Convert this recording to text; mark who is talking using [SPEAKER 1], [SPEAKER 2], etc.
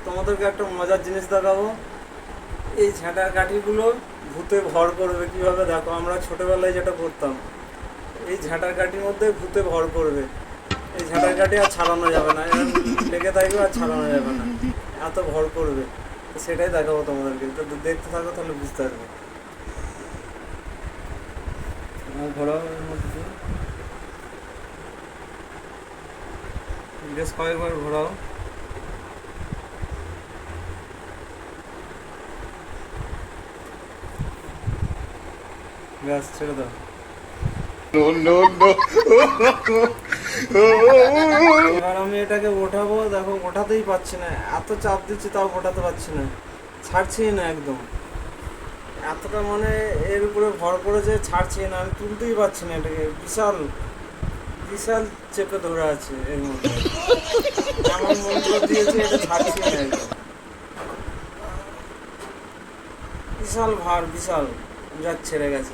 [SPEAKER 1] তোমাদেরকে একটা মজার জিনিস দেখাবো। এই ঝাঁটার কাঠিগুলো ভূতে ভর করবে কিভাবে দেখো। আমরা ছোটবেলায় যেটা করতাম, এই ঝাঁটার কাঠির মধ্যে ভূতে ভর করবে। এই ঝাঁটার কাঠি আর ছাড়ানো যাবে না, এরকম লেগে থাকবে আর ছাড়ানো যাবে না, এত ভর করবে। তো সেটাই দেখাবো তোমাদেরকে, তো দেখতে থাকো তাহলে বুঝতে পারবে। ঘোরাও এর মধ্যে দিয়ে। বেশ কয়েকবার ঘোরাও। ব্যাস ছেড়ে দাও।
[SPEAKER 2] No, no, no.
[SPEAKER 1] এবার আমি এটাকে ওঠাবো, দেখো ওঠাতেই পারছি না, এত চাপ দিচ্ছি তাও ওঠাতে পারছি না, ছাড়ছি না একদম। এতটা মানে এর উপরে ভর করেছে, ছাড়ছি না, আমি তুলতেই পারছি না এটাকে। বিশাল বিশাল চেপে ধরে আছে এর মধ্যে, এমন মন্ত্র দিয়েছে এটা ছাড়ছি না একদম। বিশাল ভার, বিশাল যাচ্ছে ছেড়ে গেছে।